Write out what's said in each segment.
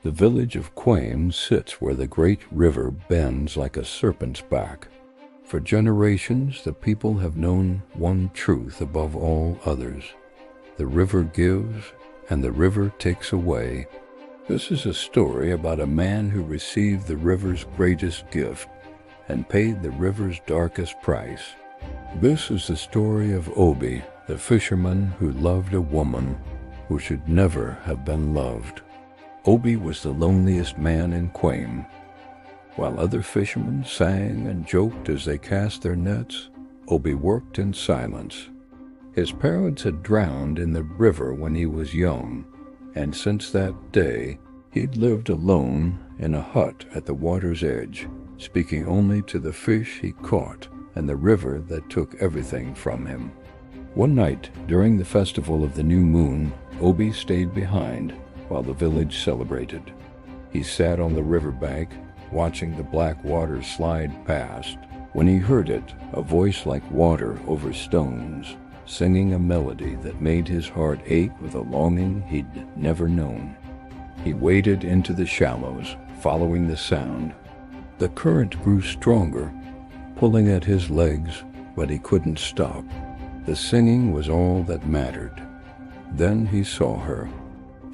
The village of Quaim sits where the great river bends like a serpent's back. For generations, the people have known one truth above all others. The river gives, and the river takes away. This is a story about a man who received the river's greatest gift and paid the river's darkest price. This is the story of Obi, the fisherman who loved a woman who should never have been loved. Obi was the loneliest man in Quaim. While other fishermen sang and joked as they cast their nets, Obi worked in silence. His parents had drowned in the river when he was young, and since that day he'd lived alone in a hut at the water's edge, speaking only to the fish he caught and the river that took everything from him. One night, during the festival of the new moon, Obi stayed behind while the village celebrated. He sat on the riverbank, watching the black water slide past, when he heard it, a voice like water over stones, singing a melody that made his heart ache with a longing he'd never known. He waded into the shallows, following the sound. The current grew stronger, pulling at his legs, but he couldn't stop. The singing was all that mattered. Then he saw her.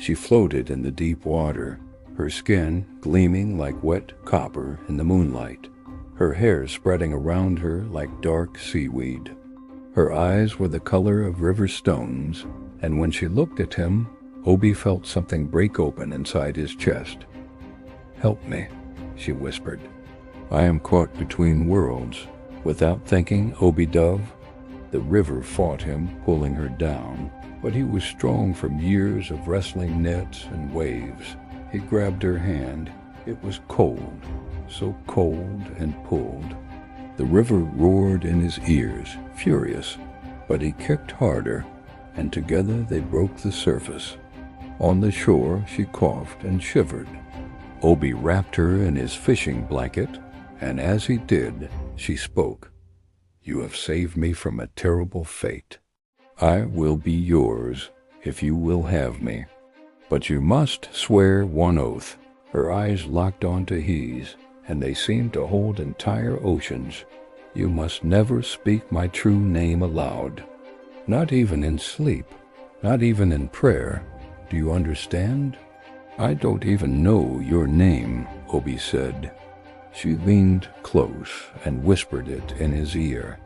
She floated in the deep water, her skin gleaming like wet copper in the moonlight, her hair spreading around her like dark seaweed. Her eyes were the color of river stones, and when she looked at him, Obi felt something break open inside his chest. "Help me," she whispered. "I am caught between worlds." Without thinking, Obi dove. The river fought him, pulling her down, but he was strong from years of wrestling nets and waves. He grabbed her hand. It was cold, so cold, and pulled. The river roared in his ears, furious, but he kicked harder, and together they broke the surface. On the shore, she coughed and shivered. Obi wrapped her in his fishing blanket, and as he did, she spoke. "You have saved me from a terrible fate. I will be yours if you will have me. But you must swear one oath." Her eyes locked onto his, and they seemed to hold entire oceans. "You must never speak my true name aloud. Not even in sleep, not even in prayer. Do you understand?" "I don't even know your name," Obi said. She leaned close and whispered it in his ear.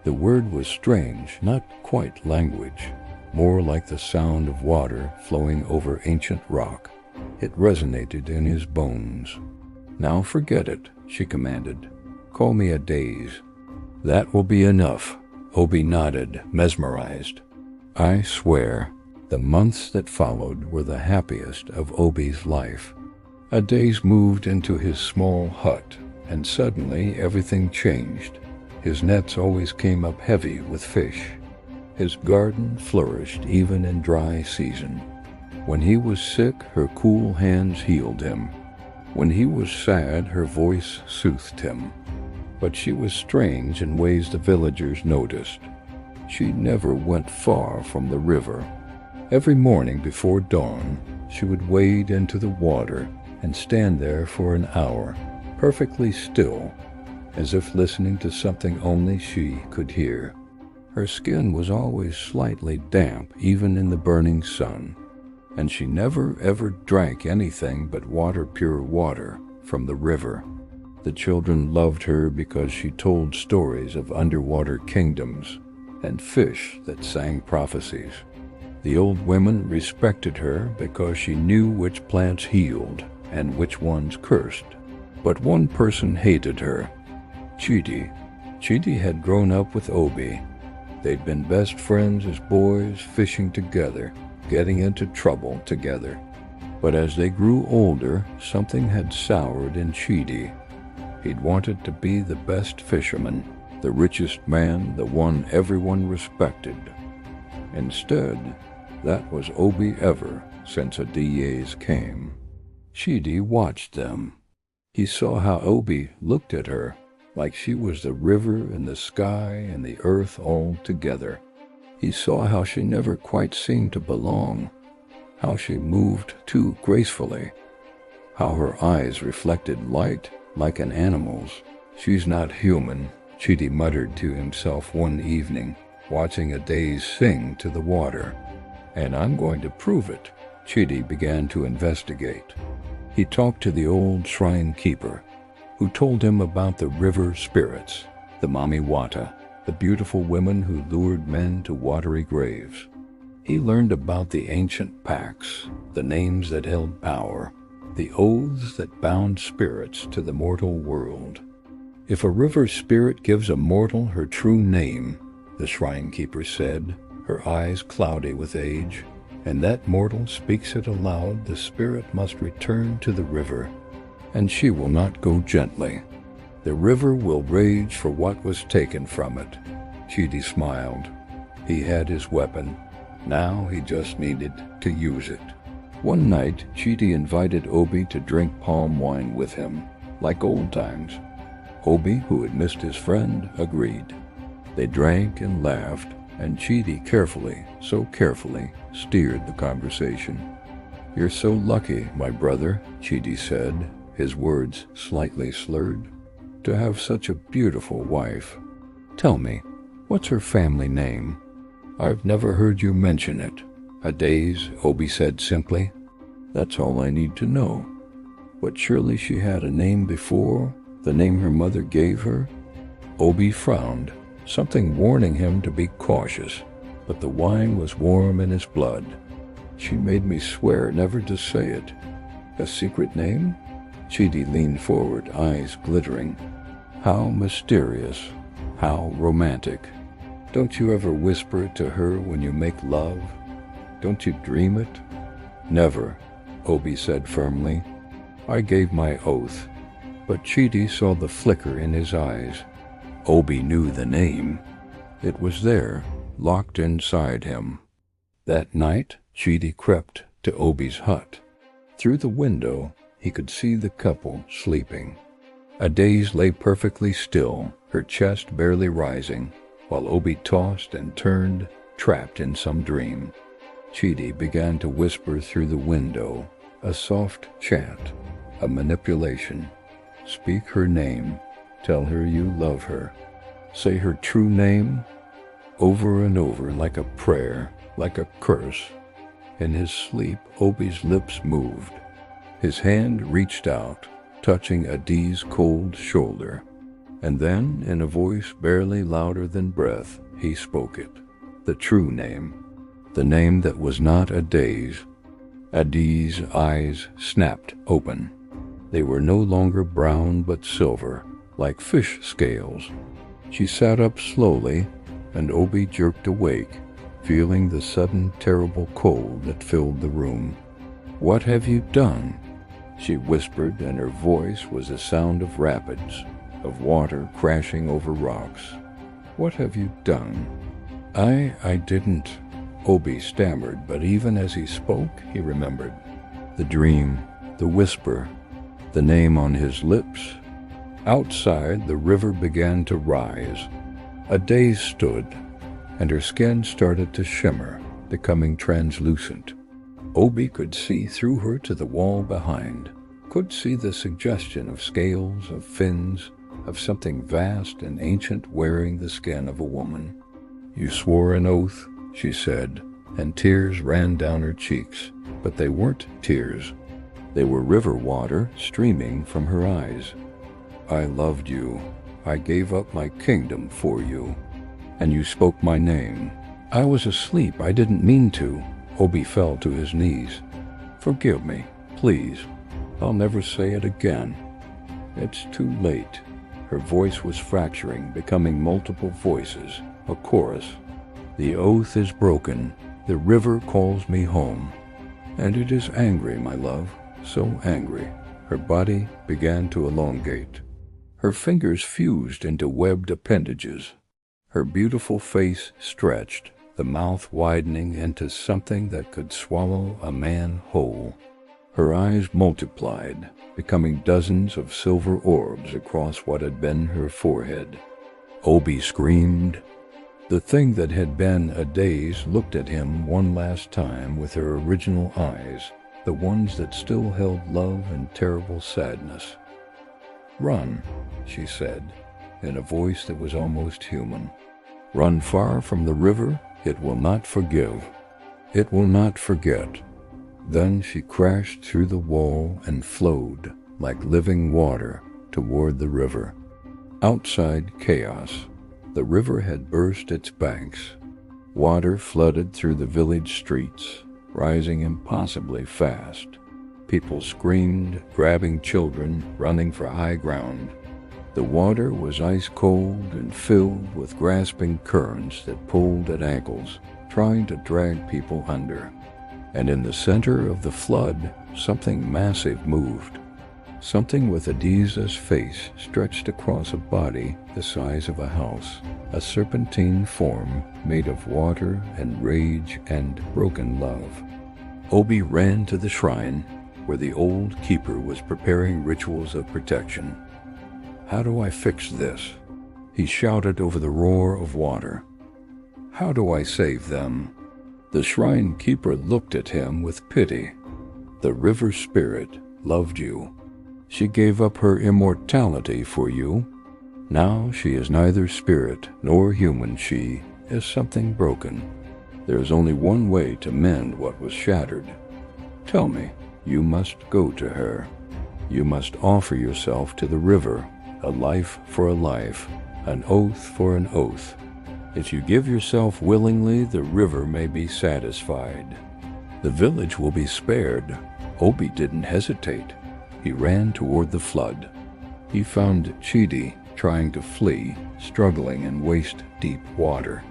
The word was strange, not quite language, more like the sound of water flowing over ancient rock. It resonated in his bones. "Now forget it," she commanded. "Call me a daze." "That will be enough," Obi nodded, mesmerized. "I swear." The months that followed were the happiest of Obi's life. A daze moved into his small hut, and suddenly everything changed. His nets always came up heavy with fish. His garden flourished even in dry season. When he was sick, her cool hands healed him. When he was sad, her voice soothed him. But she was strange in ways the villagers noticed. She never went far from the river. Every morning before dawn, she would wade into the water and stand there for an hour, perfectly still, as if listening to something only she could hear. Her skin was always slightly damp, even in the burning sun, and she never ever drank anything but pure water from the river. The children loved her because she told stories of underwater kingdoms and fish that sang prophecies. The old women respected her because she knew which plants healed and which ones cursed. But one person hated her, Chidi. Chidi had grown up with Obi. They'd been best friends as boys, fishing together, getting into trouble together. But as they grew older, something had soured in Chidi. He'd wanted to be the best fisherman, the richest man, the one everyone respected. Instead, that was Obi ever since Adiye's came. Chidi watched them. He saw how Obi looked at her, like she was the river and the sky and the earth all together. He saw how she never quite seemed to belong, how she moved too gracefully, how her eyes reflected light like an animal's. "She's not human," Chidi muttered to himself one evening, watching a daze sing to the water. "And I'm going to prove it." Chidi began to investigate. He talked to the old shrine keeper, who told him about the river spirits, the Mamiwata, the beautiful women who lured men to watery graves. He learned about the ancient pacts, the names that held power, the oaths that bound spirits to the mortal world. "If a river spirit gives a mortal her true name," the shrine keeper said, her eyes cloudy with age, "and that mortal speaks it aloud, the spirit must return to the river, and she will not go gently. The river will rage for what was taken from it." Chidi smiled. He had his weapon. Now he just needed to use it. One night, Chidi invited Obi to drink palm wine with him, like old times. Obi, who had missed his friend, agreed. They drank and laughed, and Chidi carefully, so carefully, steered the conversation. "You're so lucky, my brother," Chidi said, his words slightly slurred, "to have such a beautiful wife. Tell me, what's her family name?" "I've never heard you mention it." "A daze," Obi said simply. "That's all I need to know. But surely she had a name before, the name her mother gave her?" Obi frowned, something warning him to be cautious, but the wine was warm in his blood. "She made me swear never to say it." "A secret name?" Chidi leaned forward, eyes glittering. "How mysterious, how romantic. Don't you ever whisper it to her when you make love? Don't you dream it?" "Never," Obi said firmly. "I gave my oath." But Chidi saw the flicker in his eyes. Obi knew the name. It was there, locked inside him. That night, Chidi crept to Obi's hut. Through the window, he could see the couple sleeping. A daze lay perfectly still, her chest barely rising, while Obi tossed and turned, trapped in some dream. Chidi began to whisper through the window, a soft chant, a manipulation. "Speak her name. Tell her you love her. Say her true name," over and over like a prayer, like a curse. In his sleep, Obi's lips moved. His hand reached out, touching Adi's cold shoulder. And then, in a voice barely louder than breath, he spoke it. The true name. The name that was not a daze. Adi's eyes snapped open. They were no longer brown but silver, like fish scales. She sat up slowly, and Obi jerked awake, feeling the sudden terrible cold that filled the room. "What have you done?" she whispered, and her voice was a sound of rapids, of water crashing over rocks. "What have you done?" I didn't," Obi stammered, but even as he spoke, he remembered. The dream, the whisper, the name on his lips. Outside, the river began to rise. A daze stood, and her skin started to shimmer, becoming translucent. Obi could see through her to the wall behind, could see the suggestion of scales, of fins, of something vast and ancient wearing the skin of a woman. "You swore an oath," she said, and tears ran down her cheeks, but they weren't tears. They were river water streaming from her eyes. "I loved you. I gave up my kingdom for you. And you spoke my name. I was asleep. I didn't mean to." Obi fell to his knees. "Forgive me, please. I'll never say it again." "It's too late." Her voice was fracturing, becoming multiple voices, a chorus. "The oath is broken. The river calls me home. And it is angry, my love, so angry." Her body began to elongate. Her fingers fused into webbed appendages. Her beautiful face stretched, the mouth widening into something that could swallow a man whole. Her eyes multiplied, becoming dozens of silver orbs across what had been her forehead. Obi screamed. The thing that had been a daze looked at him one last time with her original eyes, the ones that still held love and terrible sadness. "Run," she said, in a voice that was almost human. "Run far from the river. It will not forgive. It will not forget." Then she crashed through the wall and flowed like living water toward the river. Outside chaos, the river had burst its banks. Water flooded through the village streets, rising impossibly fast. People screamed, grabbing children, running for high ground. The water was ice cold and filled with grasping currents that pulled at ankles, trying to drag people under. And in the center of the flood, something massive moved. Something with Adiza's face stretched across a body the size of a house, a serpentine form made of water and rage and broken love. Obi ran to the shrine, where the old keeper was preparing rituals of protection. "How do I fix this?" he shouted over the roar of water. "How do I save them?" The shrine keeper looked at him with pity. "The river spirit loved you. She gave up her immortality for you. Now she is neither spirit nor human. She is something broken. There is only one way to mend what was shattered. Tell me, you must go to her. You must offer yourself to the river, a life for a life, an oath for an oath. If you give yourself willingly, the river may be satisfied. The village will be spared." Obi didn't hesitate. He ran toward the flood. He found Chidi trying to flee, struggling in waist-deep water.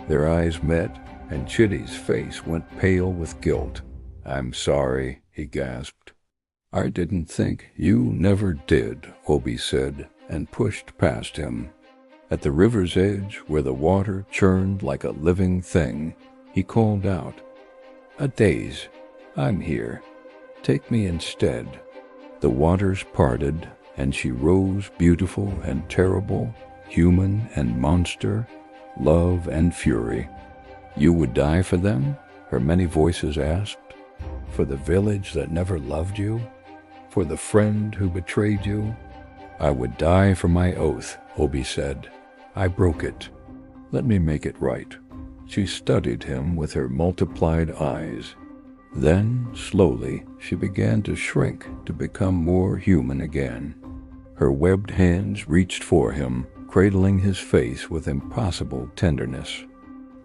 Their eyes met, and Chidi's face went pale with guilt. "I'm sorry," he gasped. "I didn't think." "You never did," Obi said, and pushed past him. At the river's edge, where the water churned like a living thing, he called out, "Adaze, I'm here. Take me instead." The waters parted, and she rose beautiful and terrible, human and monster, love and fury. "You would die for them?" her many voices asked. "For the village that never loved you? For the friend who betrayed you?" "I would die for my oath," Obi said. "I broke it. Let me make it right." She studied him with her multiplied eyes. Then, slowly, she began to shrink to become more human again. Her webbed hands reached for him, cradling his face with impossible tenderness.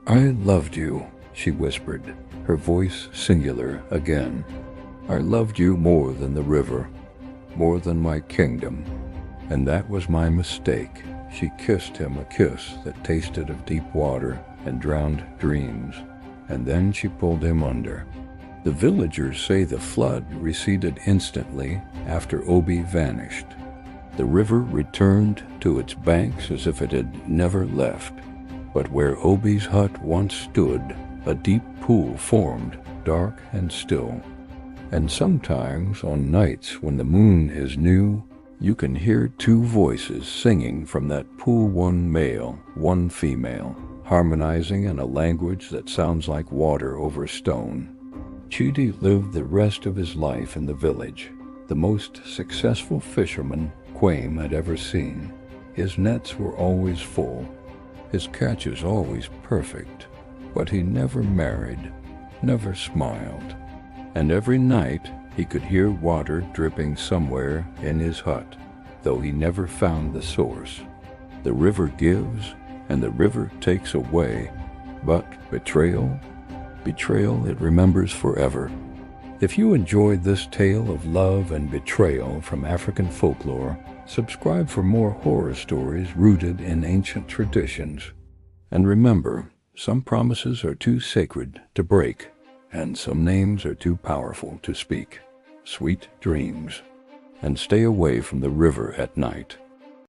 "I loved you," she whispered, her voice singular again. "I loved you more than the river, more than my kingdom. And that was my mistake." She kissed him a kiss that tasted of deep water and drowned dreams, and then she pulled him under. The villagers say the flood receded instantly after Obi vanished. The river returned to its banks as if it had never left. But where Obi's hut once stood, a deep pool formed, dark and still. And sometimes, on nights when the moon is new, you can hear two voices singing from that pool, one male, one female, harmonizing in a language that sounds like water over stone. Chidi lived the rest of his life in the village, the most successful fisherman Quaim had ever seen. His nets were always full, his catches always perfect, but he never married, never smiled. And every night he could hear water dripping somewhere in his hut, though he never found the source. The river gives, and the river takes away, but betrayal, it remembers forever. If you enjoyed this tale of love and betrayal from African folklore, subscribe for more horror stories rooted in ancient traditions. And remember, some promises are too sacred to break, and some names are too powerful to speak. Sweet dreams. And stay away from the river at night.